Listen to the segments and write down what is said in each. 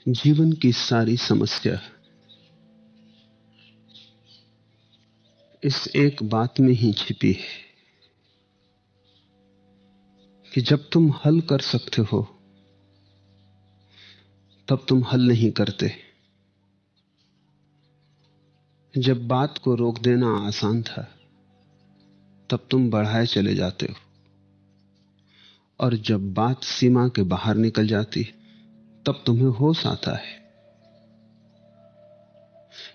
जीवन की सारी समस्या इस एक बात में ही छिपी है कि जब तुम हल कर सकते हो तब तुम हल नहीं करते। जब बात को रोक देना आसान था तब तुम बढ़ाए चले जाते हो, और जब बात सीमा के बाहर निकल जाती तब तुम्हें होश आता है।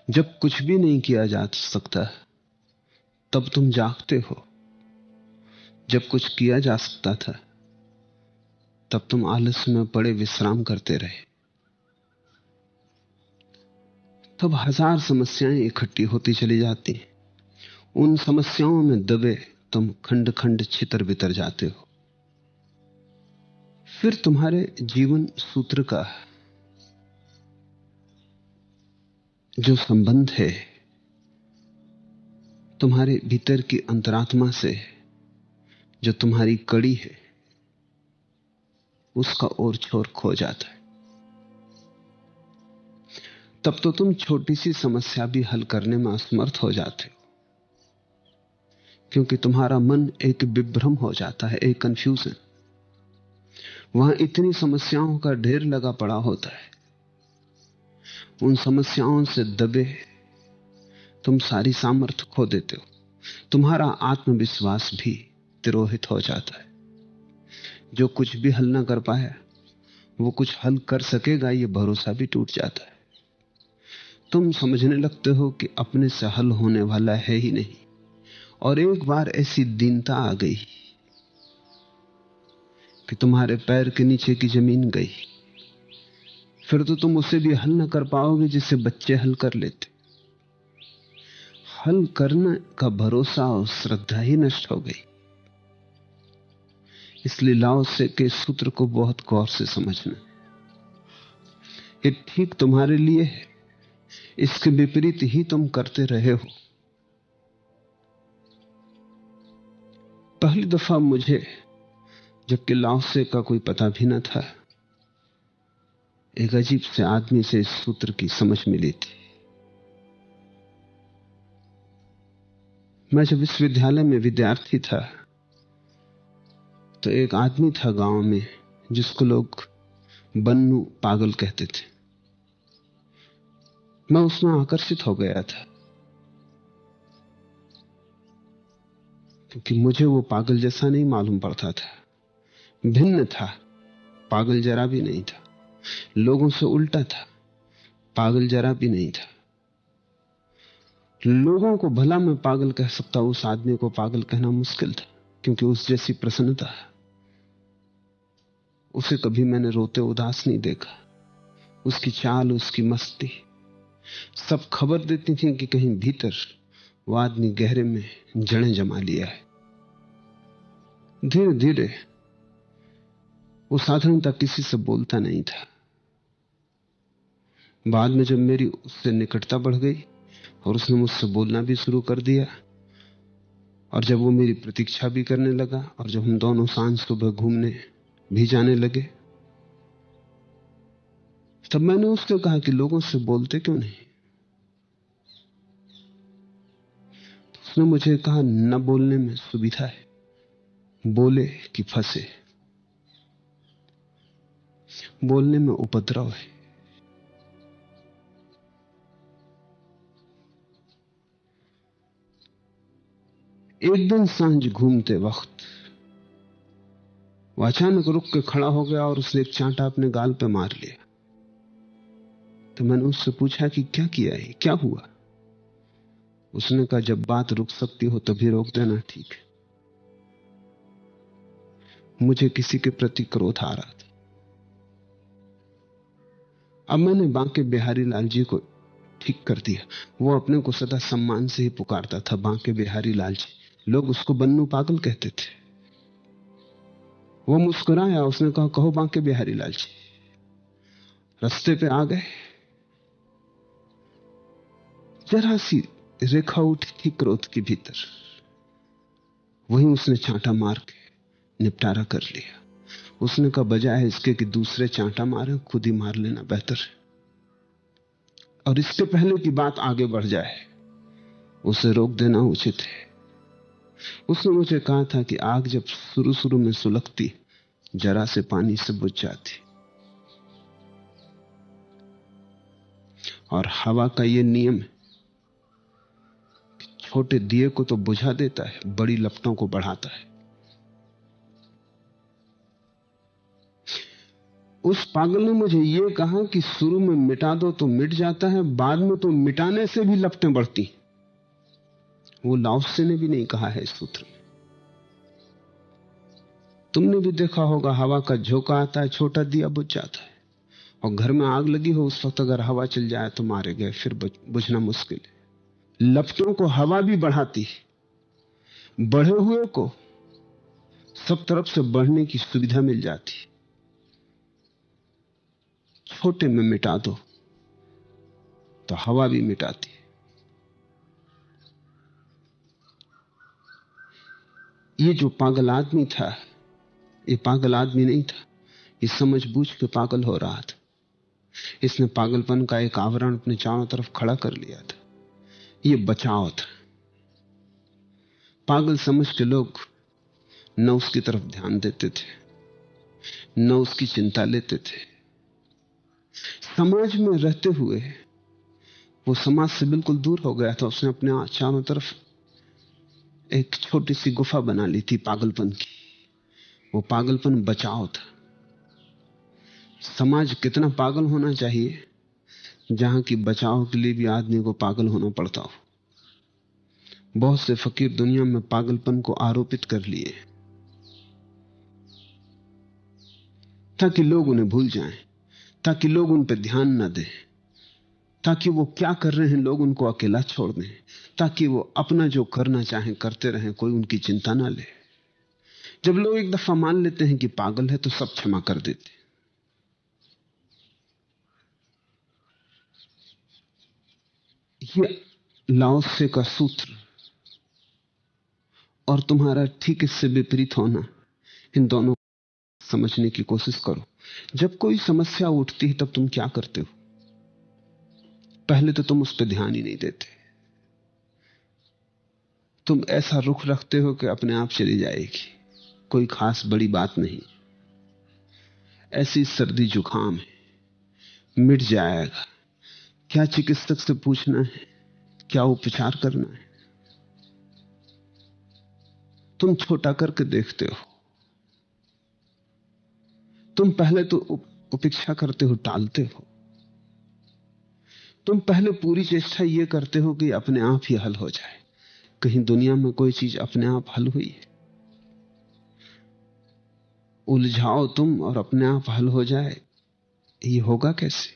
जब कुछ भी नहीं किया जा सकता तब तुम जागते हो। जब कुछ किया जा सकता था तब तुम आलस में पड़े विश्राम करते रहे। तब हजार समस्याएं इकट्ठी होती चली जाती। उन समस्याओं में दबे तुम खंड खंड छितर बितर जाते हो। फिर तुम्हारे जीवन सूत्र का जो संबंध है तुम्हारे भीतर की अंतरात्मा से, जो तुम्हारी कड़ी है, उसका ओर छोर खो जाता है। तब तो तुम छोटी सी समस्या भी हल करने में असमर्थ हो जाते हो, क्योंकि तुम्हारा मन एक विभ्रम हो जाता है, एक कंफ्यूजन। वहां इतनी समस्याओं का ढेर लगा पड़ा होता है। उन समस्याओं से दबे तुम सारी सामर्थ्य खो देते हो। तुम्हारा आत्मविश्वास भी तिरोहित हो जाता है। जो कुछ भी हल ना कर पाया वो कुछ हल कर सकेगा, ये भरोसा भी टूट जाता है। तुम समझने लगते हो कि अपने से हल होने वाला है ही नहीं। और एक बार ऐसी दीनता आ गई कि तुम्हारे पैर के नीचे की जमीन गई, फिर तो तुम उसे भी हल ना कर पाओगे जिसे बच्चे हल कर लेते। हल करने का भरोसा और श्रद्धा ही नष्ट हो गई। इसलिए लाओ से के सूत्र को बहुत गौर से समझना। ये ठीक तुम्हारे लिए है, इसके विपरीत ही तुम करते रहे हो। पहली दफा मुझे, जबकि लाओ से का कोई पता भी न था, एक अजीब से आदमी से इस सूत्र की समझ मिली थी। मैं जब विश्वविद्यालय में विद्यार्थी था तो एक आदमी था गांव में जिसको लोग बन्नू पागल कहते थे। मैं उसमें आकर्षित हो गया था, क्योंकि मुझे वो पागल जैसा नहीं मालूम पड़ता था। भिन्न था, पागल जरा भी नहीं था। लोगों से उल्टा था, पागल जरा भी नहीं था। लोगों को भला मैं पागल कह सकता, उस आदमी को पागल कहना मुश्किल था, क्योंकि उस जैसी प्रसन्नता उसे कभी मैंने रोते उदास नहीं देखा। उसकी चाल, उसकी मस्ती सब खबर देती थी कि कहीं भीतर वो आदमी गहरे में जड़ें जमा लिया है। धीरे धीरे वो साधारणतः किसी से बोलता नहीं था। बाद में जब मेरी उससे निकटता बढ़ गई और उसने मुझसे बोलना भी शुरू कर दिया, और जब वो मेरी प्रतीक्षा भी करने लगा, और जब हम दोनों सांझ सुबह घूमने भी जाने लगे, तब मैंने उससे कहा कि लोगों से बोलते क्यों नहीं? तो उसने मुझे कहा, न बोलने में सुविधा है, बोले कि फंसे। बोलने में उपद्रव है। एक दिन सांझ घूमते वक्त वो अचानक रुक के खड़ा हो गया और उसने एक चांटा अपने गाल पे मार लिया। तो मैंने उससे पूछा कि क्या किया है, क्या हुआ? उसने कहा, जब बात रुक सकती हो तभी रोक देना ठीक है। मुझे किसी के प्रति क्रोध आ रहा था। अब मैंने बांके बिहारी लाल जी को ठीक कर दिया। वो अपने को सदा सम्मान से ही पुकारता था, बांके बिहारी लाल जी। लोग उसको बन्नू पागल कहते थे। वो मुस्कुराया, उसने कहा, कहो बांके बिहारी लाल जी। रास्ते पे आ गए, जरा सी रेखा उठी थी क्रोध के भीतर, वहीं उसने चांटा मार के निपटारा कर लिया। उसने कहा बजाय इसके कि दूसरे चांटा मारे, खुद ही मार लेना बेहतर है, और इसके पहले की बात आगे बढ़ जाए उसे रोक देना उचित है। उसने मुझे कहा था कि आग जब शुरू शुरू में सुलगती, जरा से पानी से बुझ जाती, और हवा का यह नियम है, छोटे दिए को तो बुझा देता है, बड़ी लपटों को बढ़ाता है। उस पागल ने मुझे यह कहा कि शुरू में मिटा दो तो मिट जाता है, बाद में तो मिटाने से भी लपटें बढ़ती। वो लाओ त्से ने भी नहीं कहा है इस सूत्र में। तुमने भी देखा होगा, हवा का झोंका आता है, छोटा दिया बुझ जाता है, और घर में आग लगी हो उस वक्त अगर हवा चल जाए तो मारे गए, फिर बुझना मुश्किल है। लपटों को हवा भी बढ़ाती है, बढ़े हुए को सब तरफ से बढ़ने की सुविधा मिल जाती। छोटे में मिटा दो तो हवा भी मिटाती है। ये जो पागल आदमी था, ये पागल आदमी नहीं था, ये समझबूझ के पागल हो रहा था। इसने पागलपन का एक आवरण अपने चारों तरफ खड़ा कर लिया था। ये बचाव था। पागल समझ के लोग न उसकी तरफ ध्यान देते थे, न उसकी चिंता लेते थे। समाज में रहते हुए वो समाज से बिल्कुल दूर हो गया था। उसने अपने चारों तरफ एक छोटी सी गुफा बना ली थी पागलपन की। वो पागलपन बचाव था। समाज कितना पागल होना चाहिए जहां की बचाव के लिए भी आदमी को पागल होना पड़ता हो। बहुत से फकीर दुनिया में पागलपन को आरोपित कर लिए ताकि लोग उन्हें भूल जाएं, ताकि लोग उन पर ध्यान न दें, ताकि वो क्या कर रहे हैं लोग उनको अकेला छोड़ दें, ताकि वो अपना जो करना चाहें करते रहें, कोई उनकी चिंता ना ले। जब लोग एक दफा मान लेते हैं कि पागल है तो सब क्षमा कर देते। ये लाओ त्से का सूत्र और तुम्हारा ठीक इससे विपरीत होना, इन दोनों को समझने की कोशिश करो। जब कोई समस्या उठती है तब तुम क्या करते हो? पहले तो तुम उस पर ध्यान ही नहीं देते। तुम ऐसा रुख रखते हो कि अपने आप चली जाएगी, कोई खास बड़ी बात नहीं, ऐसी सर्दी जुकाम है, मिट जाएगा। क्या चिकित्सक से पूछना है, क्या उपचार करना है? तुम छोटा करके देखते हो। तुम पहले तो उपेक्षा करते हो, टालते हो। तुम पहले पूरी चेष्टा यह करते हो कि अपने आप ही हल हो जाए। कहीं दुनिया में कोई चीज अपने आप हल हुई है? उलझाओ तुम और अपने आप हल हो जाए, ये होगा कैसे?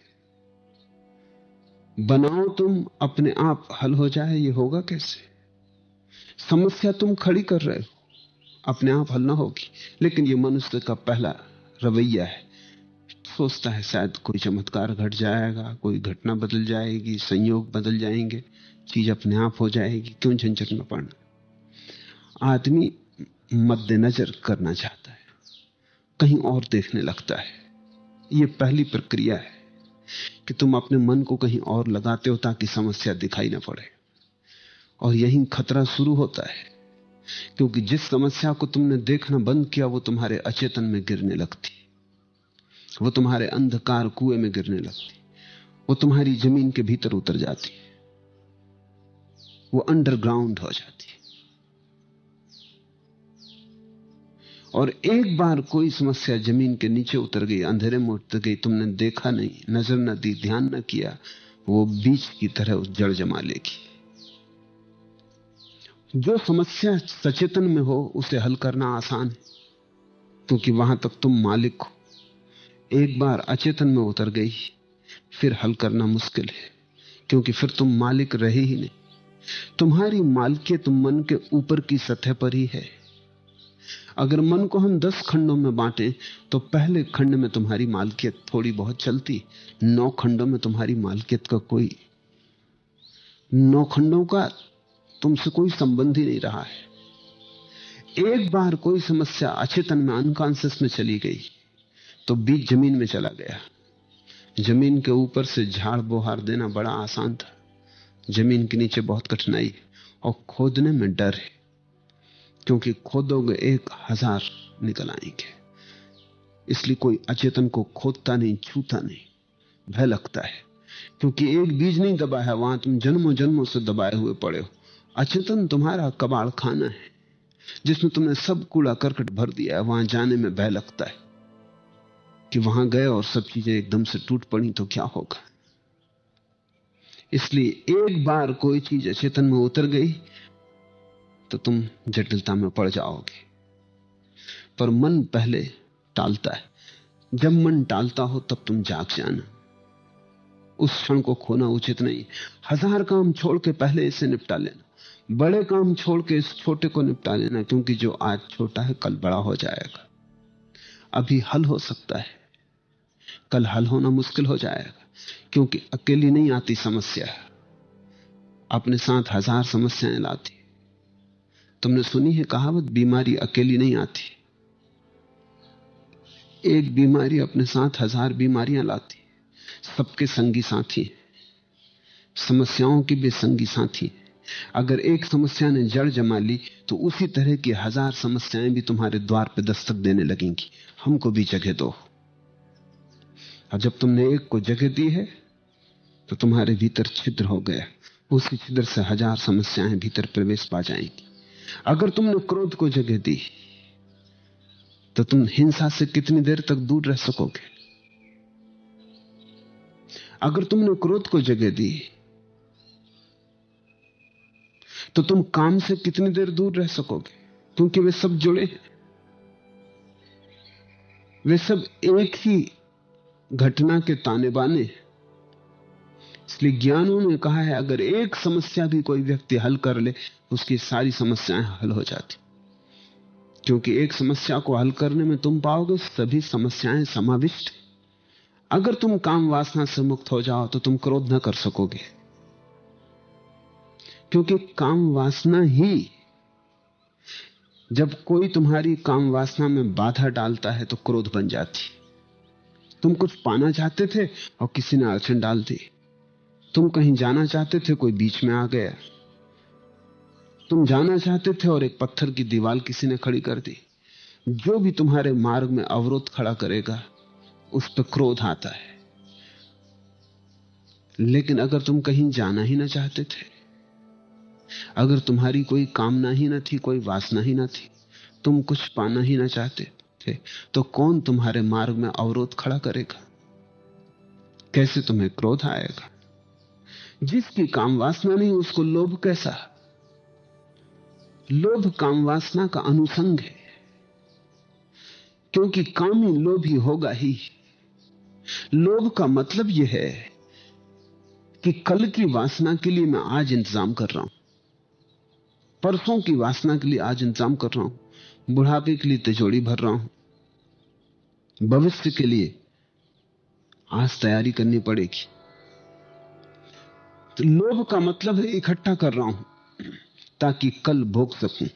बनाओ तुम अपने आप हल हो जाए, ये होगा कैसे? समस्या तुम खड़ी कर रहे हो, अपने आप हल ना होगी। लेकिन ये मनुष्य का पहला रवैया है। सोचता है शायद कोई चमत्कार घट जाएगा, कोई घटना बदल जाएगी, संयोग बदल जाएंगे, चीज अपने आप हो जाएगी, क्यों झंझट में पड़ना। आदमी मद्देनजर करना चाहता है, कहीं और देखने लगता है। यह पहली प्रक्रिया है कि तुम अपने मन को कहीं और लगाते हो ताकि समस्या दिखाई ना पड़े। और यहीं खतरा शुरू होता है, क्योंकि जिस समस्या को तुमने देखना बंद किया वो तुम्हारे अचेतन में गिरने लगती, वो तुम्हारे अंधकार कुएं में गिरने लगती, वो तुम्हारी जमीन के भीतर उतर जाती, वो अंडरग्राउंड हो जाती। और एक बार कोई समस्या जमीन के नीचे उतर गई, अंधेरे में उतर गई, तुमने देखा नहीं, नजर न दी, ध्यान न किया, वो बीज की तरह उस जड़ जमा लेगी। जो समस्या सचेतन में हो उसे हल करना आसान है, क्योंकि वहां तक तुम मालिक हो। एक बार अचेतन में उतर गई, फिर हल करना मुश्किल है, क्योंकि फिर तुम मालिक रहे ही नहीं। तुम्हारी मालिकियत मन के ऊपर की सतह पर ही है। अगर मन को हम 10 खंडों में बांटें तो पहले खंड में तुम्हारी मालिकियत थोड़ी बहुत चलती, 9 खंडों में तुम्हारी मालिकियत का कोई, 9 खंडों का तुमसे कोई संबंध ही नहीं रहा है। एक बार कोई समस्या अचेतन में, अनकॉन्शियस में चली गई तो बीज जमीन में चला गया। जमीन के ऊपर से झाड़ बोहार देना बड़ा आसान था, जमीन के नीचे बहुत कठिनाई है और खोदने में डर है, क्योंकि खोदोगे 1000 निकल आएंगे। इसलिए कोई अचेतन को खोदता नहीं, छूता नहीं, भय लगता है, क्योंकि एक बीज नहीं दबा है वहां, तुम जन्मों जन्मों से दबाए हुए पड़े हो। अचेतन तुम्हारा कबाड़ खाना है जिसमें तुमने सब कूड़ा करकट भर दिया है। वहां जाने में भय लगता है कि वहां गए और सब चीजें एकदम से टूट पड़ी तो क्या होगा। इसलिए एक बार कोई चीज अचेतन में उतर गई तो तुम जटिलता में पड़ जाओगे। पर मन पहले टालता है। जब मन टालता हो तब तुम जाग जाना, उस क्षण को खोना उचित नहीं। 1000 काम छोड़ के पहले इसे निपटा लेना, बड़े काम छोड़ के इस छोटे को निपटा लेना, क्योंकि जो आज छोटा है कल बड़ा हो जाएगा। अभी हल हो सकता है, कल हल होना मुश्किल हो जाएगा, क्योंकि अकेली नहीं आती समस्या, अपने साथ 1000 समस्याएं लाती। तुमने सुनी है कहावत, बीमारी अकेली नहीं आती, एक बीमारी अपने साथ 1000 बीमारियां लाती। सबके संगी साथी हैं, समस्याओं की भी संगी साथी हैं। अगर एक समस्या ने जड़ जमा ली तो उसी तरह की 1000 समस्याएं भी तुम्हारे द्वार पर दस्तक देने लगेंगी। हमको भी जगह दो। और जब तुमने एक को जगह दी है तो तुम्हारे भीतर छिद्र हो गया, उसी छिद्र से 1000 समस्याएं भीतर प्रवेश पा जाएंगी। अगर तुमने क्रोध को जगह दी तो तुम हिंसा से कितनी देर तक दूर रह सकोगे? अगर तुमने क्रोध को जगह दी तो तुम काम से कितनी देर दूर रह सकोगे? क्योंकि वे सब जुड़े हैं, वे सब एक ही घटना के ताने बाने। इसलिए ज्ञानों ने कहा है, अगर एक समस्या भी कोई व्यक्ति हल कर ले, उसकी सारी समस्याएं हल हो जाती। क्योंकि एक समस्या को हल करने में तुम पाओगे सभी समस्याएं समाविष्ट। अगर तुम काम वासना से मुक्त हो जाओ तो तुम क्रोध न कर सकोगे, क्योंकि काम वासना ही, जब कोई तुम्हारी काम वासना में बाधा डालता है तो क्रोध बन जाती। तुम कुछ पाना चाहते थे और किसी ने अड़चन डाल दी, तुम कहीं जाना चाहते थे, कोई बीच में आ गया, तुम जाना चाहते थे और एक पत्थर की दीवार किसी ने खड़ी कर दी। जो भी तुम्हारे मार्ग में अवरोध खड़ा करेगा उस पर क्रोध आता है। लेकिन अगर तुम कहीं जाना ही ना चाहते थे, अगर तुम्हारी कोई कामना ही ना थी, कोई वासना ही ना थी, तुम कुछ पाना ही ना चाहते थे, तो कौन तुम्हारे मार्ग में अवरोध खड़ा करेगा? कैसे तुम्हें क्रोध आएगा? जिसकी काम वासना नहीं उसको लोभ कैसा? लोभ काम वासना का अनुसंग है, क्योंकि कामी लोभी होगा ही। लोभ का मतलब यह है कि कल की वासना के लिए मैं आज इंतजाम कर रहा हूं, परसों की वासना के लिए आज इंतजाम कर रहा हूं, बुढ़ापे के लिए तिजोरी भर रहा हूं, भविष्य के लिए आज तैयारी करनी पड़ेगी। तो लोभ का मतलब है इकट्ठा कर रहा हूं ताकि कल भोग सकूं।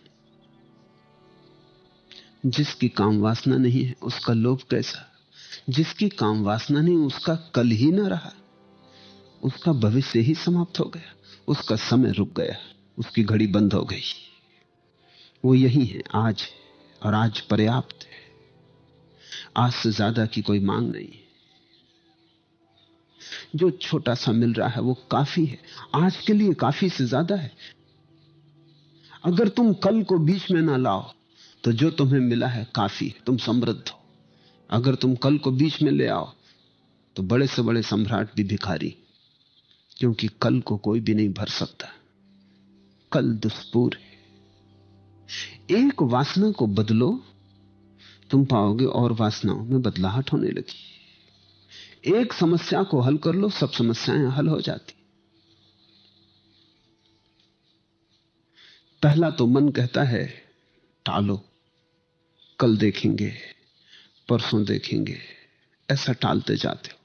जिसकी काम वासना नहीं है उसका लोभ कैसा? जिसकी काम वासना नहीं उसका कल ही ना रहा, उसका भविष्य ही समाप्त हो गया, उसका समय रुक गया, उसकी घड़ी बंद हो गई। वो यही है आज, और आज पर्याप्त है। आज से ज्यादा की कोई मांग नहीं। जो छोटा सा मिल रहा है वो काफी है, आज के लिए काफी से ज्यादा है। अगर तुम कल को बीच में ना लाओ तो जो तुम्हें मिला है काफी है, तुम समृद्ध हो। अगर तुम कल को बीच में ले आओ तो बड़े से बड़े सम्राट भी भिखारी, क्योंकि कल को कोई भी नहीं भर सकता। कल दुष्पूर है। एक वासना को बदलो, तुम पाओगे और वासनाओं में बदलाहट होने लगी। एक समस्या को हल कर लो, सब समस्याएं हल हो जाती। पहला तो मन कहता है टालो, कल देखेंगे, परसों देखेंगे, ऐसा टालते जाते हो।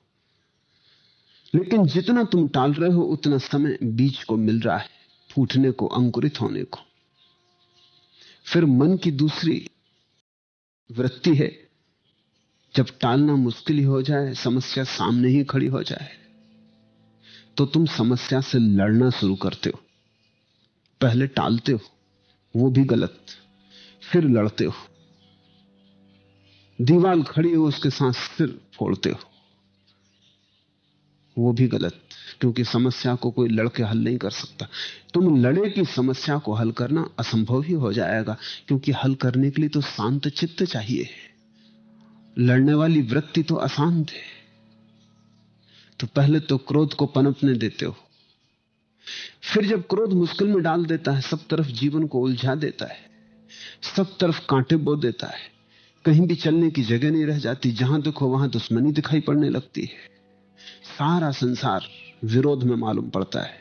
लेकिन जितना तुम टाल रहे हो उतना समय बीज को मिल रहा है फूटने को, अंकुरित होने को। फिर मन की दूसरी वृत्ति है, जब टालना मुश्किल ही हो जाए, समस्या सामने ही खड़ी हो जाए, तो तुम समस्या से लड़ना शुरू करते हो। पहले टालते हो, वो भी गलत, फिर लड़ते हो। दीवार खड़ी हो, उसके साथ सिर फोड़ते हो, वो भी गलत, क्योंकि समस्या को कोई लड़के हल नहीं कर सकता। तुम लड़े कि समस्या को हल करना असंभव ही हो जाएगा, क्योंकि हल करने के लिए तो शांत चित्त चाहिए। लड़ने वाली वृत्ति तो अशांत है। तो पहले तो क्रोध को पनपने देते हो, फिर जब क्रोध मुश्किल में डाल देता है, सब तरफ जीवन को उलझा देता है, सब तरफ कांटे बो देता है, कहीं भी चलने की जगह नहीं रह जाती, जहां देखो वहां दुश्मनी दिखाई पड़ने लगती है, सारा संसार विरोध में मालूम पड़ता है,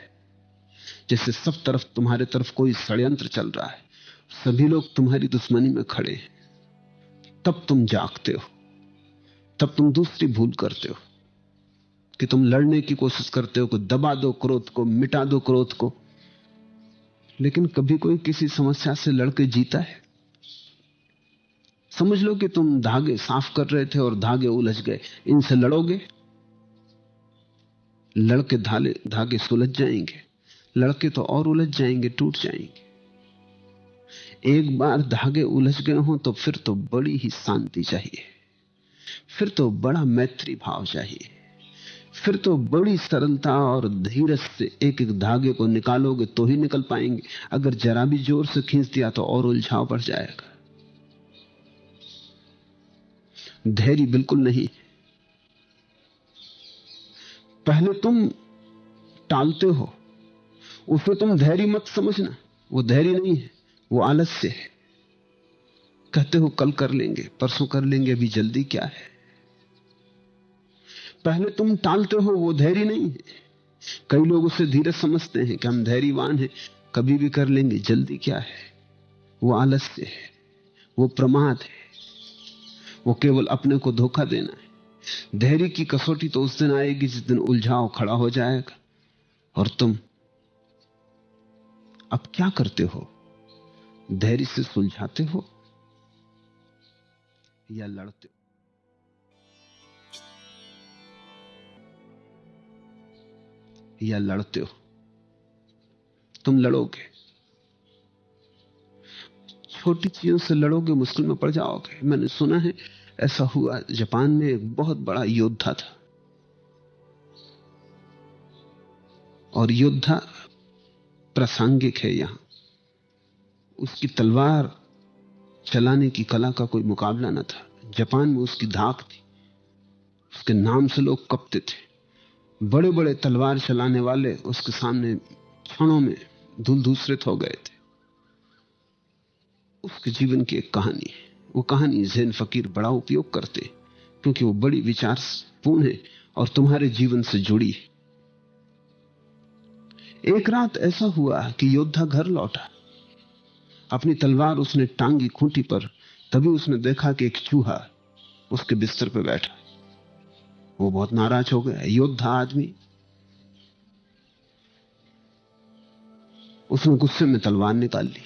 जैसे सब तरफ तुम्हारे तरफ कोई षड्यंत्र चल रहा है, सभी लोग तुम्हारी दुश्मनी में खड़े हैं। तब तुम जागते हो, तब तुम दूसरी भूल करते हो कि तुम लड़ने की कोशिश करते हो कि दबा दो क्रोध को, मिटा दो क्रोध को। लेकिन कभी कोई किसी समस्या से लड़के जीता है? समझ लो कि तुम धागे साफ कर रहे थे और धागे उलझ गए, इनसे लड़ोगे? लड़के धागे सुलझ जाएंगे, लड़के तो और उलझ जाएंगे, टूट जाएंगे। एक बार धागे उलझ गए हो तो फिर तो बड़ी ही शांति चाहिए, फिर तो बड़ा मैत्री भाव चाहिए, फिर तो बड़ी सरलता और धीरज से एक एक धागे को निकालोगे तो ही निकल पाएंगे। अगर जरा भी जोर से खींच दिया तो और उलझाव बढ़ जाएगा। धैर्य बिल्कुल नहीं। पहले तुम टालते हो, उसे तुम धैर्य मत समझना, वो धैर्य नहीं है, वो आलस्य है। कहते हो कल कर लेंगे, परसों कर लेंगे, अभी जल्दी क्या है। पहले तुम टालते हो, वो धैर्य नहीं है। कई लोग उसे धीरज समझते हैं कि हम धैर्यवान हैं, कभी भी कर लेंगे, जल्दी क्या है। वो आलस्य है, वो प्रमाद है, वो केवल अपने को धोखा देना है। धैर्य की कसौटी तो उस दिन आएगी जिस दिन उलझाव खड़ा हो जाएगा और तुम अब क्या करते हो? धैर्य से सुलझाते हो या लड़ते हो? या लड़ते हो? तुम लड़ोगे, छोटी चीजों से लड़ोगे, मुश्किल में पड़ जाओगे। मैंने सुना है ऐसा हुआ, जापान में एक बहुत बड़ा योद्धा था और योद्धा प्रासंगिक है यहां। उसकी तलवार चलाने की कला का कोई मुकाबला न था। जापान में उसकी धाक थी, उसके नाम से लोग कपते थे। बड़े बड़े तलवार चलाने वाले उसके सामने क्षणों में धूल धूसरित हो गए थे। उसके जीवन की एक कहानी है। वो कहानी ज़ैन फकीर बड़ा उपयोग करते, क्योंकि वो बड़ी विचारपूर्ण है और तुम्हारे जीवन से जुड़ी है। एक रात ऐसा हुआ कि योद्धा घर लौटा, अपनी तलवार उसने टांगी खूंटी पर, तभी उसने देखा कि एक चूहा उसके बिस्तर पर बैठा। वो बहुत नाराज हो गया, योद्धा आदमी। उसने गुस्से में तलवार निकाल ली,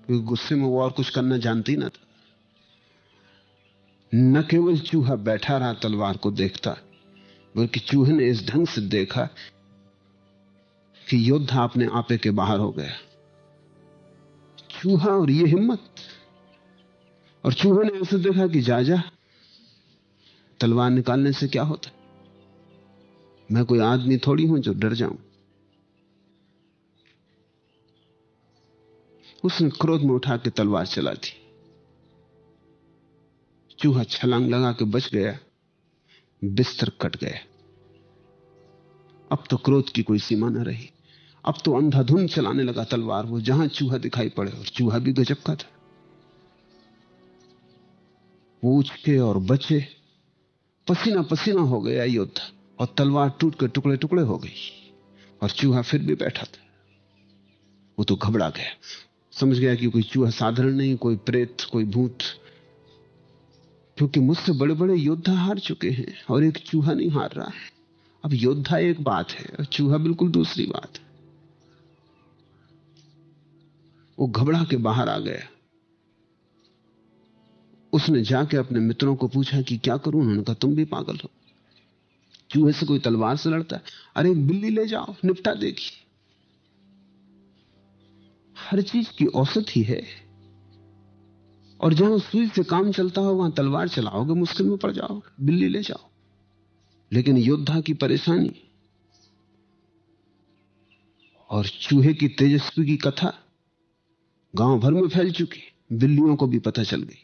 क्योंकि गुस्से में वो और कुछ करना जानती ना था। न केवल चूहा बैठा रहा तलवार को देखता, बल्कि चूहे ने इस ढंग से देखा कि योद्धा अपने आपे के बाहर हो गया। चूहा और ये हिम्मत। और चूहे ने ऐसे देखा कि जा तलवार निकालने से क्या होता, मैं कोई आदमी थोड़ी हूं जो डर जाऊं। उसने क्रोध में उठा के तलवार चला दी। चूहा छलांग लगा के बच गया, बिस्तर कट गया। अब तो क्रोध की कोई सीमा न रही। अब तो अंधाधुंध चलाने लगा तलवार, वो जहां चूहा दिखाई पड़े। और चूहा भी गजब का था, वो उछके और बचे। पसीना पसीना हो गया योद्धा, और तलवार टूट के टुकड़े टुकड़े हो गई। और चूहा फिर भी बैठा था। वो तो घबरा गया, समझ गया कि कोई चूहा साधारण नहीं, कोई प्रेत, कोई भूत। क्योंकि मुझसे बड़े बड़े योद्धा हार चुके हैं और एक चूहा नहीं हार रहा है। अब योद्धा एक बात है और चूहा बिल्कुल दूसरी बात है। वो घबरा के बाहर आ गया, उसने जाके अपने मित्रों को पूछा कि क्या करूं। उन्होंने कहा तुम भी पागल हो, चूहे से कोई तलवार से लड़ता है? अरे एक बिल्ली ले जाओ, निपटा देगी। हर चीज की औसत ही है, और जहां सुई से काम चलता हो वहां तलवार चलाओगे मुश्किल में पड़ जाओगे। बिल्ली ले जाओ। लेकिन योद्धा की परेशानी और चूहे की तेजस्वी की कथा गांव भर में फैल चुकी, बिल्लियों को भी पता चल गई।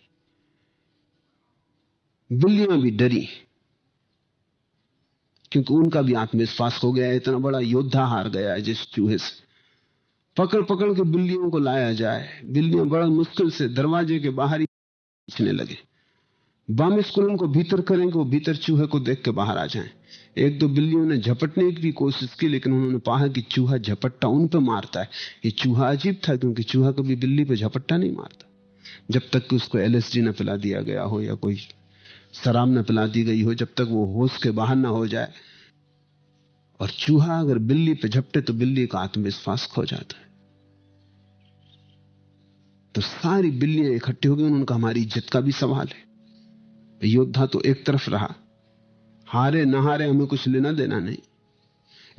बिल्लियां भी डरी, क्योंकि उनका भी आत्मविश्वास हो गया। इतना बड़ा योद्धा हार गया है जिस चूहे से। पकड़ पकड़ के बिल्लियों को लाया जाए, बिल्लियां बड़ा मुश्किल से दरवाजे के बाहर ही खींचने लगे। बामिस्कुल उनको भीतर करेंगे, वो भीतर चूहे को देख के बाहर आ जाएं। एक दो बिल्लियों ने झपटने की भी कोशिश की, लेकिन उन्होंने पाया कि चूहा झपट्टा उन पे मारता है। ये चूहा अजीब था, क्योंकि चूहा कभी बिल्ली पे झपट्टा नहीं मारता जब तक कि उसको LSD न पिला दिया गया हो या कोई शराब न पिला दी गई हो, जब तक वो होश के बाहर ना हो जाए। और चूहा अगर बिल्ली पे झपटे तो बिल्ली का आत्मविश्वास खो जाता है। तो सारी बिल्लियां इकट्ठी हो गई। उन्होंने कहा हमारी इज्जत का भी सवाल है। योद्धा तो एक तरफ रहा, हारे न हारे हमें कुछ लेना देना नहीं,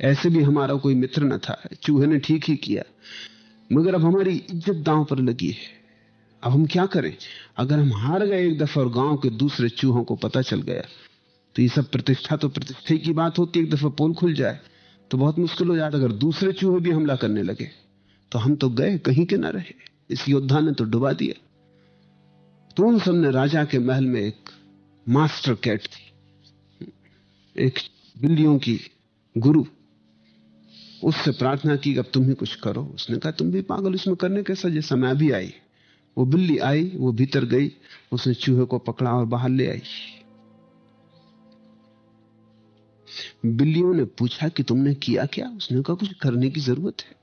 ऐसे भी हमारा कोई मित्र न था। चूहे ने ठीक ही किया, मगर अब हमारी इज्जत दांव पर लगी है। अब हम क्या करें? अगर हम हार गए एक दफा और गांव के दूसरे चूहों को पता चल गया तो ये सब प्रतिष्ठा तो प्रतिष्ठा की बात होती है। एक दफा पोल खुल जाए तो बहुत मुश्किल हो जाता। अगर दूसरे चूहे भी हमला करने लगे तो हम तो गए, कहीं के ना रहे। इस योद्धा ने तो डुबा दिया। तो उन सब ने राजा के महल में एक मास्टर कैट थी, एक बिल्लियों की गुरु, उससे प्रार्थना की अब तुम ही कुछ करो। उसने कहा तुम भी पागल, इसमें करने कैसा, जैसा मैं भी आई। वो बिल्ली आई, वो भीतर गई, उसने चूहे को पकड़ा और बाहर ले आई। बिल्लियों ने पूछा कि तुमने किया क्या? उसने कहा कुछ करने की जरूरत है,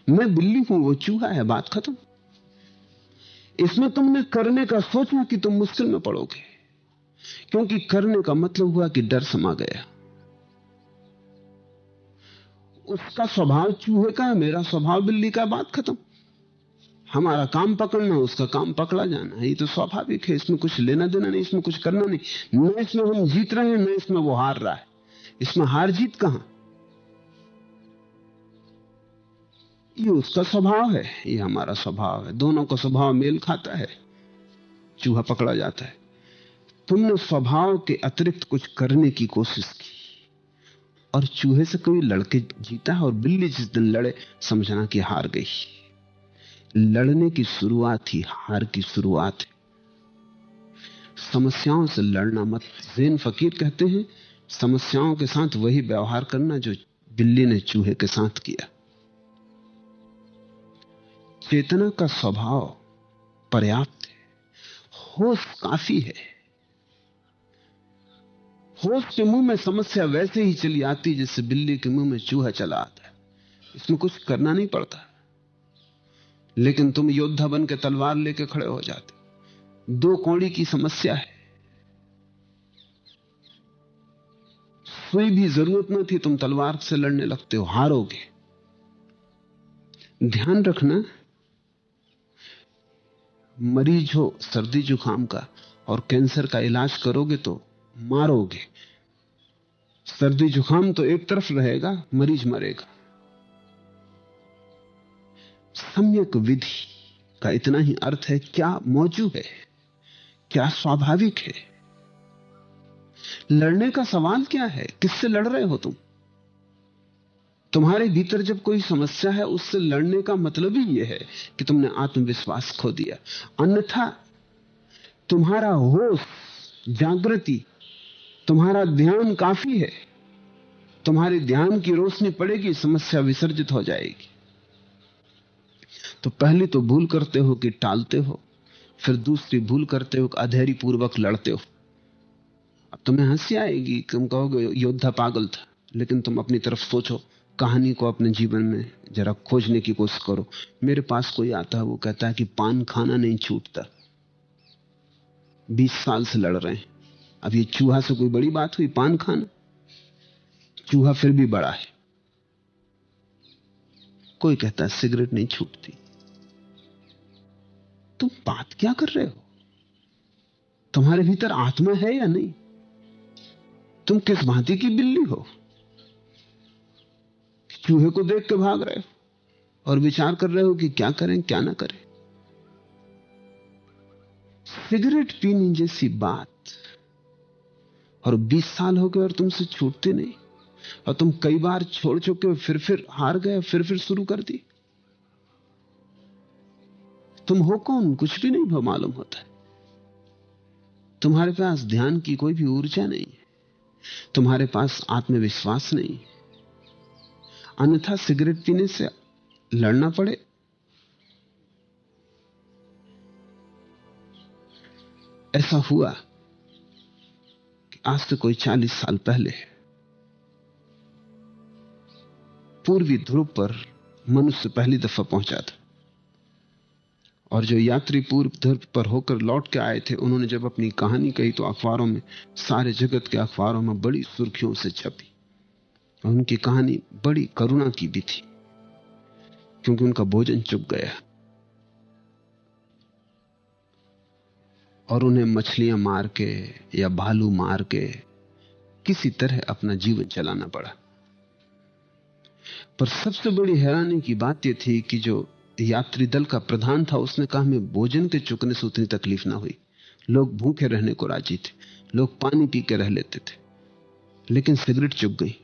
मैं बिल्ली हूं, वो चूहा है, बात खत्म। इसमें तुमने करने का सोचा कि तुम मुश्किल में पड़ोगे, क्योंकि करने का मतलब हुआ कि डर समा गया। उसका स्वभाव चूहे का है, मेरा स्वभाव बिल्ली का, बात खत्म। हमारा काम पकड़ना, उसका काम पकड़ा जाना, ये तो स्वाभाविक है। इसमें कुछ लेना देना नहीं, इसमें कुछ करना नहीं। न इसमें हम जीत रहे हैं, न इसमें वो हार रहा है। इसमें हार जीत कहां? ये उसका स्वभाव है, ये हमारा स्वभाव है, दोनों का स्वभाव मेल खाता है, चूहा पकड़ा जाता है। तुमने स्वभाव के अतिरिक्त कुछ करने की कोशिश की और चूहे से कोई लड़के जीता है। और बिल्ली जिस दिन लड़े समझना कि हार गई। लड़ने की शुरुआत ही हार की शुरुआत है। समस्याओं से लड़ना मत। ज़ैन फकीर कहते हैं समस्याओं के साथ वही व्यवहार करना जो बिल्ली ने चूहे के साथ किया। चेतना का स्वभाव पर्याप्त है, होश काफी है। होश के मुंह में समस्या वैसे ही चली आती जैसे बिल्ली के मुंह में चूहा चला आता है। इसमें कुछ करना नहीं पड़ता। लेकिन तुम योद्धा बन के तलवार लेके खड़े हो जाते। दो कौड़ी की समस्या है, सुई भी जरूरत न थी, तुम तलवार से लड़ने लगते हो, हारोगे। ध्यान रखना, मरीज हो सर्दी जुकाम का और कैंसर का इलाज करोगे तो मारोगे। सर्दी जुकाम तो एक तरफ रहेगा, मरीज मरेगा। सम्यक विधि का इतना ही अर्थ है क्या मौजू है, क्या स्वाभाविक है। लड़ने का सवाल क्या है? किससे लड़ रहे हो तुम? तुम्हारे भीतर जब कोई समस्या है, उससे लड़ने का मतलब ही यह है कि तुमने आत्मविश्वास खो दिया। अन्यथा तुम्हारा होश, जागृति, तुम्हारा ध्यान काफी है। तुम्हारे ध्यान की रोशनी पड़ेगी, समस्या विसर्जित हो जाएगी। तो पहली तो भूल करते हो कि टालते हो, फिर दूसरी भूल करते हो कि अधैर्य पूर्वक लड़ते हो। अब तुम्हें हंसी आएगी, तुम कहोगे योद्धा पागल था, लेकिन तुम अपनी तरफ सोचो, कहानी को अपने जीवन में जरा खोजने की कोशिश करो। मेरे पास कोई आता है, वो कहता है कि पान खाना नहीं छूटता, 20 साल से लड़ रहे हैं। अब ये चूहा से कोई बड़ी बात हुई पान खाना? चूहा फिर भी बड़ा है। कोई कहता है सिगरेट नहीं छूटती। तुम बात क्या कर रहे हो? तुम्हारे भीतर आत्मा है या नहीं? तुम किस भांति की बिल्ली हो? चूहे को देख के भाग रहे हो और विचार कर रहे हो कि क्या करें क्या ना करें। सिगरेट पीने जैसी बात, और 20 साल हो गए और तुमसे छूटते नहीं, और तुम कई बार छोड़ चुके हो, फिर हार गए, फिर शुरू कर दी। तुम हो कौन? कुछ भी नहीं मालूम होता है। तुम्हारे पास ध्यान की कोई भी ऊर्जा नहीं है, तुम्हारे पास आत्मविश्वास नहीं। अन्यथा सिगरेट पीने से लड़ना पड़े। ऐसा हुआ कि आज से कोई 40 साल पहले पूर्वी ध्रुव पर मनुष्य पहली दफा पहुंचा था, और जो यात्री पूर्व ध्रुव पर होकर लौट के आए थे, उन्होंने जब अपनी कहानी कही तो अखबारों में, सारे जगत के अखबारों में बड़ी सुर्खियों से छपी। और उनकी कहानी बड़ी करुणा की भी थी, क्योंकि उनका भोजन चुक गया और उन्हें मछलियां मार के या भालू मार के किसी तरह अपना जीवन चलाना पड़ा। पर सबसे बड़ी हैरानी की बात यह थी कि जो यात्री दल का प्रधान था, उसने कहा हमें भोजन के चुकने से उतनी तकलीफ ना हुई, लोग भूखे रहने को राजी थे, लोग पानी पी के रह लेते थे, लेकिन सिगरेट चुक गई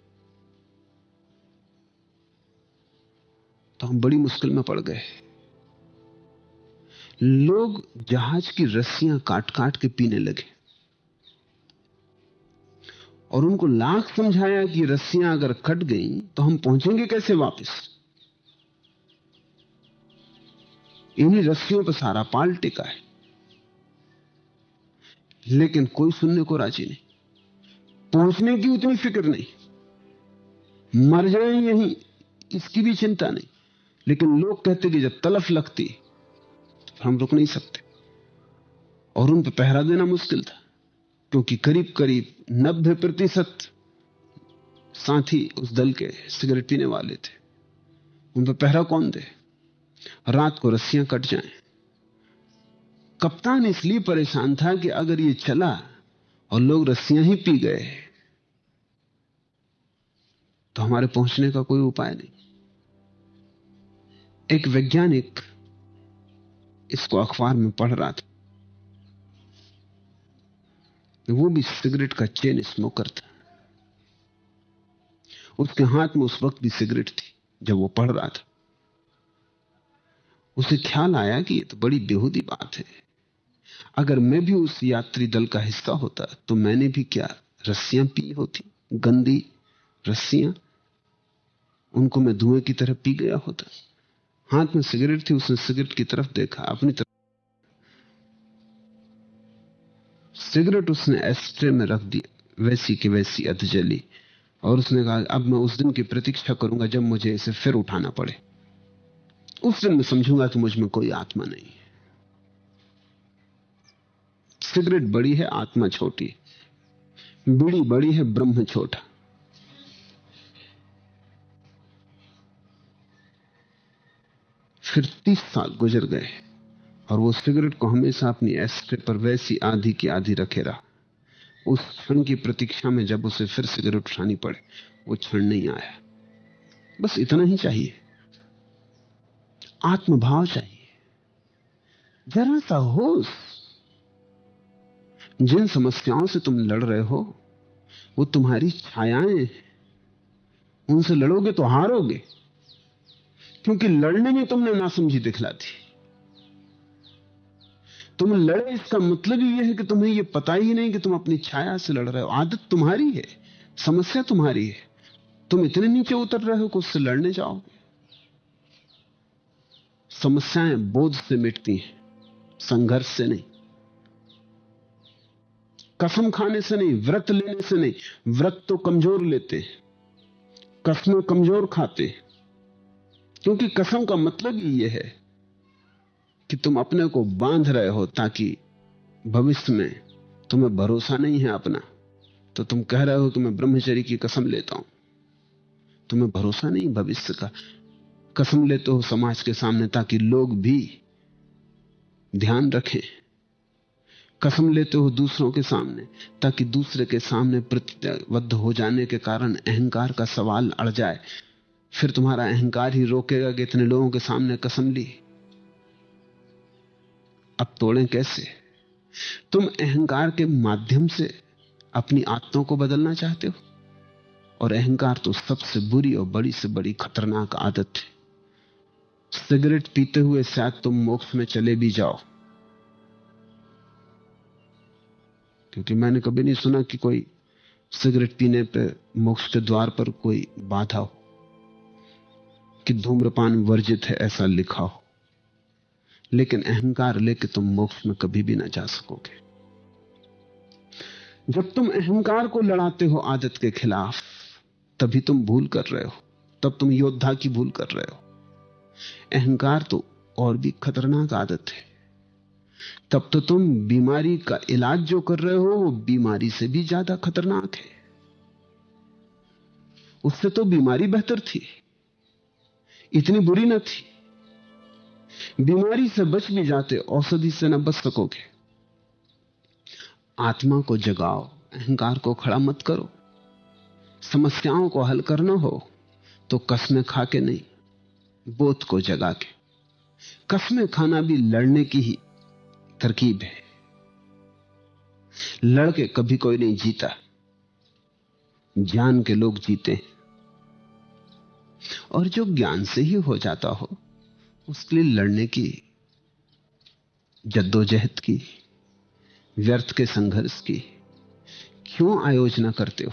तो हम बड़ी मुश्किल में पड़ गए। लोग जहाज की रस्सियां काट काट के पीने लगे, और उनको लाख समझाया कि रस्सियां अगर कट गई तो हम पहुंचेंगे कैसे वापस। इन्हीं रस्सियों पर सारा पाल टिका है, लेकिन कोई सुनने को राजी नहीं। पहुंचने की उतनी फिक्र नहीं, मर जाए यहीं इसकी भी चिंता नहीं, लेकिन लोग कहते कि जब तलफ लगती तो हम रुक नहीं सकते। और उन पर पहरा देना मुश्किल था, क्योंकि करीब करीब 90% साथी उस दल के सिगरेट पीने वाले थे। उन पर पहरा कौन दे? रात को रस्सियां कट जाएं। कप्तान इसलिए परेशान था कि अगर ये चला और लोग रस्सियां ही पी गए तो हमारे पहुंचने का कोई उपाय नहीं। एक वैज्ञानिक इसको अखबार में पढ़ रहा था, वो भी सिगरेट का चेन स्मोकर था। उसके हाथ में उस वक्त भी सिगरेट थी जब वो पढ़ रहा था। उसे ख्याल आया कि ये तो बड़ी बेहूदी बात है, अगर मैं भी उस यात्री दल का हिस्सा होता तो मैंने भी क्या रस्सियां पी होती, गंदी रस्सियां, उनको मैं धुएं की तरह पी गया होता। हाथ में सिगरेट थी, उसने सिगरेट की तरफ देखा, अपनी तरफ सिगरेट उसने एस्ट्रे में रख दी, वैसी की वैसी अधजली, और उसने कहा अब मैं उस दिन की प्रतीक्षा करूंगा जब मुझे इसे फिर उठाना पड़े। उस दिन मैं समझूंगा कि मुझ में कोई आत्मा नहीं है। सिगरेट बड़ी है, आत्मा छोटी, बीड़ी बड़ी है, ब्रह्म छोटा। फिर 30 साल गुजर गए और वो सिगरेट को हमेशा अपनी एस्ट्रे पर वैसी आधी की आधी रखे रहा। उस क्षण की प्रतीक्षा में जब उसे फिर सिगरेट उठानी पड़े, वो क्षण नहीं आया। बस इतना ही चाहिए, आत्मभाव चाहिए, जरा सा होश। जिन समस्याओं से तुम लड़ रहे हो वो तुम्हारी छायाएं हैं, उनसे लड़ोगे तो हारोगे, क्योंकि लड़ने में तुमने नासमझी दिखला दी। तुम लड़े इसका मतलब ही यह है कि तुम्हें यह पता ही नहीं कि तुम अपनी छाया से लड़ रहे हो। आदत तुम्हारी है, समस्या तुम्हारी है, तुम इतने नीचे उतर रहे हो कि उससे लड़ने जाओगे। समस्याएं बोझ से मिटती हैं, संघर्ष से नहीं, कसम खाने से नहीं, व्रत लेने से नहीं। व्रत तो कमजोर लेते हैं, कसमें कमजोर खाते हैं, क्योंकि कसम का मतलब ही यह है कि तुम अपने को बांध रहे हो ताकि भविष्य में तुम्हें भरोसा नहीं है अपना, तो तुम कह रहे हो कि मैं ब्रह्मचर्य की कसम लेता हूं। तुम्हें भरोसा नहीं भविष्य का, कसम लेते हो समाज के सामने ताकि लोग भी ध्यान रखें। कसम लेते हो दूसरों के सामने, ताकि दूसरे के सामने प्रतिबद्ध हो जाने के कारण अहंकार का सवाल अड़ जाए। फिर तुम्हारा अहंकार ही रोकेगा कि इतने लोगों के सामने कसम ली, अब तोड़ें कैसे। तुम अहंकार के माध्यम से अपनी आदतों को बदलना चाहते हो, और अहंकार तो सबसे बुरी और बड़ी से बड़ी खतरनाक आदत है। सिगरेट पीते हुए शायद तुम मोक्ष में चले भी जाओ, क्योंकि मैंने कभी नहीं सुना कि कोई सिगरेट पीने पे मोक्ष के द्वार पर कोई बाधा हो कि धूम्रपान वर्जित है ऐसा लिखा हो। लेकिन अहंकार लेके तुम मोक्ष में कभी भी ना जा सकोगे। जब तुम अहंकार को लड़ाते हो आदत के खिलाफ, तभी तुम भूल कर रहे हो, तब तुम योद्धा की भूल कर रहे हो। अहंकार तो और भी खतरनाक आदत है। तब तो तुम बीमारी का इलाज जो कर रहे हो वो बीमारी से भी ज्यादा खतरनाक है। उससे तो बीमारी बेहतर थी, इतनी बुरी न थी। बीमारी से बच भी जाते, औषधि से न बच सकोगे। आत्मा को जगाओ, अहंकार को खड़ा मत करो। समस्याओं को हल करना हो तो कसमें खा के नहीं, बोध को जगा के। कसमें खाना भी लड़ने की ही तरकीब है। लड़के कभी कोई नहीं जीता, ज्ञान के लोग जीते हैं। और जो ज्ञान से ही हो जाता हो उसके लिए लड़ने की, जद्दोजहद की, व्यर्थ के संघर्ष की क्यों आयोजना करते हो।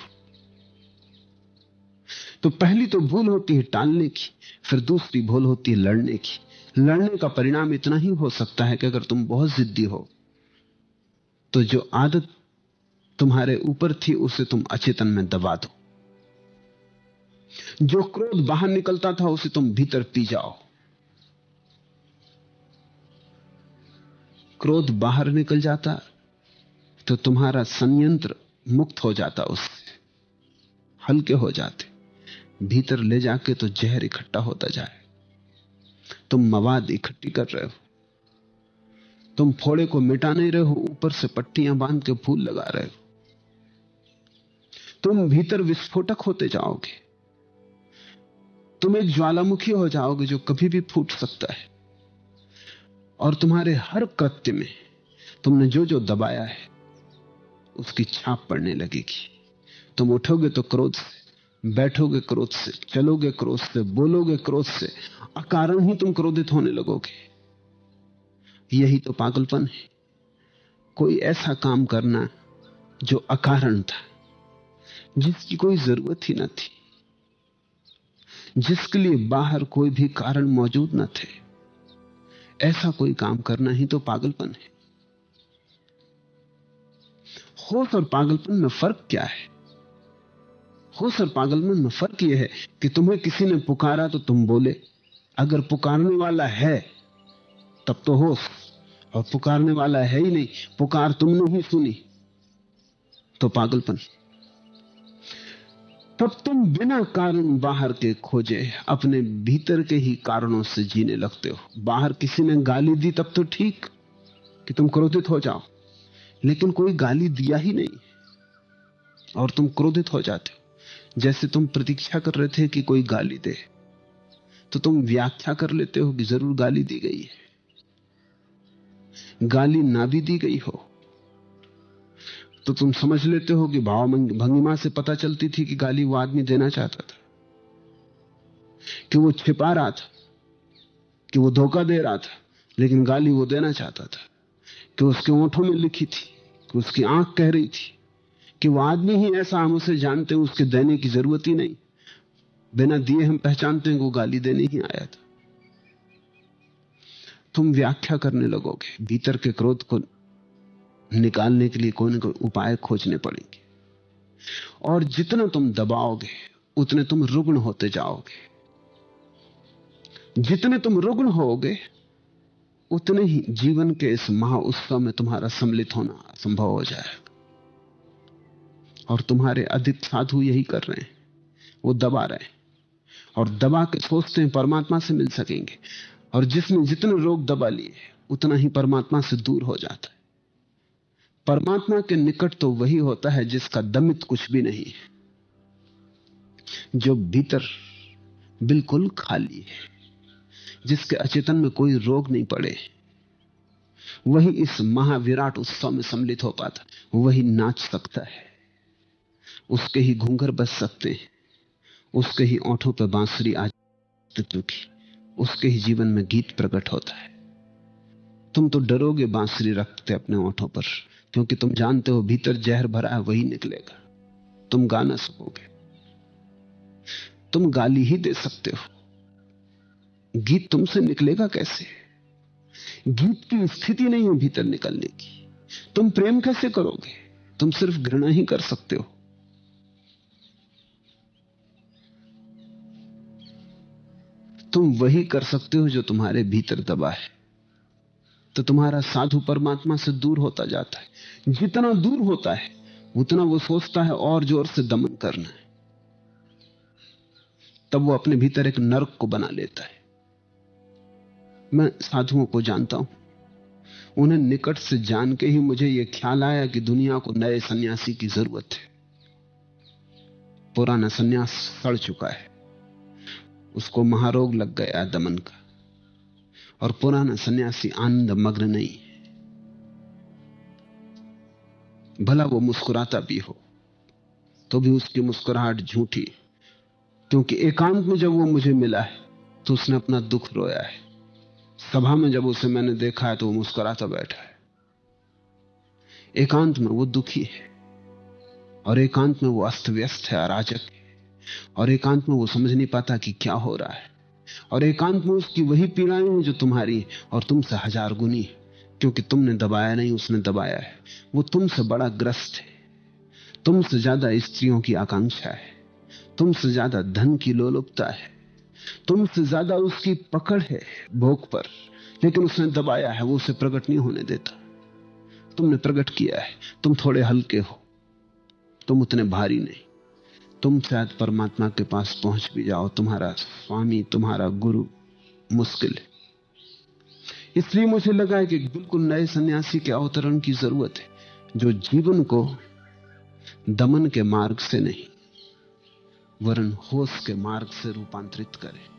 तो पहली तो भूल होती है टालने की, फिर दूसरी भूल होती है लड़ने की। लड़ने का परिणाम इतना ही हो सकता है कि अगर तुम बहुत जिद्दी हो तो जो आदत तुम्हारे ऊपर थी उसे तुम अचेतन में दबा दो। जो क्रोध बाहर निकलता था उसे तुम भीतर पी जाओ। क्रोध बाहर निकल जाता तो तुम्हारा संयंत्र मुक्त हो जाता, उससे हल्के हो जाते। भीतर ले जाके तो जहर इकट्ठा होता जाए। तुम मवाद इकट्ठी कर रहे हो, तुम फोड़े को मिटा नहीं रहे हो, ऊपर से पट्टियां बांध के फूल लगा रहे हो। तुम भीतर विस्फोटक होते जाओगे, तुम एक ज्वालामुखी हो जाओगे जो कभी भी फूट सकता है। और तुम्हारे हर कृत्य में तुमने जो जो दबाया है उसकी छाप पड़ने लगेगी। तुम उठोगे तो क्रोध से, बैठोगे क्रोध से, चलोगे क्रोध से, बोलोगे क्रोध से, अकारण ही तुम क्रोधित होने लगोगे। यही तो पागलपन है। कोई ऐसा काम करना जो अकारण था, जिसकी कोई जरूरत ही न थी, जिसके लिए बाहर कोई भी कारण मौजूद न थे, ऐसा कोई काम करना ही तो पागलपन है। होश और पागलपन में फर्क क्या है? होश और पागलपन में फर्क यह है कि तुम्हें किसी ने पुकारा तो तुम बोले। अगर पुकारने वाला है तब तो होश, और पुकारने वाला है ही नहीं, पुकार तुमने ही सुनी तो पागलपन। तब तुम बिना कारण बाहर के खोजे अपने भीतर के ही कारणों से जीने लगते हो। बाहर किसी ने गाली दी तब तो ठीक कि तुम क्रोधित हो जाओ, लेकिन कोई गाली दिया ही नहीं और तुम क्रोधित हो जाते हो। जैसे तुम प्रतीक्षा कर रहे थे कि कोई गाली दे, तो तुम व्याख्या कर लेते हो कि जरूर गाली दी गई है। गाली ना भी दी गई हो तो तुम समझ लेते हो कि भाव भंगिमा से पता चलती थी कि गाली वो आदमी देना चाहता था, कि वो छिपा रहा था, कि वो धोखा दे रहा था, लेकिन गाली वो देना चाहता था। कि उसके होठों में लिखी थी, कि उसकी आंख कह रही थी कि वो आदमी ही ऐसा, हम उसे जानते हैं, उसके देने की जरूरत ही नहीं, बिना दिए हम पहचानते हैं कि वो गाली देने ही आया था। तुम व्याख्या करने लगोगे। भीतर के क्रोध को निकालने के लिए कोई न कोई उपाय खोजने पड़ेंगे, और जितना तुम दबाओगे उतने तुम रुग्ण होते जाओगे। जितने तुम रुग्ण होगे उतने ही जीवन के इस महाउत्सव में तुम्हारा सम्मिलित होना संभव हो जाएगा। और तुम्हारे अधिक साधु यही कर रहे हैं, वो दबा रहे हैं और दबा के सोचते हैं परमात्मा से मिल सकेंगे। और जिसने जितने रोग दबा लिए उतना ही परमात्मा से दूर हो जाता है। परमात्मा के निकट तो वही होता है जिसका दमित कुछ भी नहीं है, जो भीतर बिल्कुल खाली है, जिसके अचेतन में कोई रोग नहीं पड़े। वही इस महाविराट उत्सव में सम्मिलित हो पाता, वही नाच सकता है, उसके ही घूंघर बज सकते हैं, उसके ही ओंठों पर बांसुरी अस्तित्व की, उसके ही जीवन में गीत प्रकट होता है। तुम तो डरोगे बांसुरी रखते अपने ओंठों पर, क्योंकि तुम जानते हो भीतर जहर भरा है, वही निकलेगा। तुम गा ना सकोगे, तुम गाली ही दे सकते हो, गीत तुमसे निकलेगा कैसे? गीत की स्थिति नहीं है भीतर निकलने की। तुम प्रेम कैसे करोगे? तुम सिर्फ घृणा ही कर सकते हो। तुम वही कर सकते हो जो तुम्हारे भीतर दबा है। तो तुम्हारा साधु परमात्मा से दूर होता जाता है। जितना दूर होता है उतना वो सोचता है और जोर से दमन करना है। तब वो अपने भीतर एक नरक को बना लेता है। मैं साधुओं को जानता हूं, उन्हें निकट से जान के ही मुझे यह ख्याल आया कि दुनिया को नए सन्यासी की जरूरत है। पुराना सन्यास सड़ चुका है, उसको महारोग लग गया दमन का, और पुराना सन्यासी आनंद मग्न नहीं है। भला वो मुस्कुराता भी हो तो भी उसकी मुस्कुराहट झूठी, क्योंकि एकांत में जब वो मुझे मिला है तो उसने अपना दुख रोया है। सभा में जब उसे मैंने देखा है तो वो मुस्कुराता बैठा है। एकांत में वो दुखी है, और एकांत में वो अस्त व्यस्त है, अराजक है, और एकांत में वो समझ नहीं पाता कि क्या हो रहा है। और एकांत में उसकी वही पीड़ाएं हैं जो तुम्हारी और तुमसे 1000 गुनी, क्योंकि तुमने दबाया नहीं, उसने दबाया है। वो तुमसे बड़ा ग्रस्त है, तुमसे ज्यादा स्त्रियों की आकांक्षा है, तुमसे ज्यादा धन की लोलुपता है, तुमसे ज्यादा उसकी पकड़ है भोग पर, लेकिन उसने दबाया है, वो उसे प्रकट नहीं होने देता। तुमने प्रकट किया है, तुम थोड़े हल्के हो, तुम उतने भारी नहीं। तुम शायद परमात्मा के पास पहुंच भी जाओ, तुम्हारा स्वामी, तुम्हारा गुरु मुश्किल है। इसलिए मुझे लगा है कि बिल्कुल नए सन्यासी के अवतरण की जरूरत है, जो जीवन को दमन के मार्ग से नहीं वरन होश के मार्ग से रूपांतरित करे।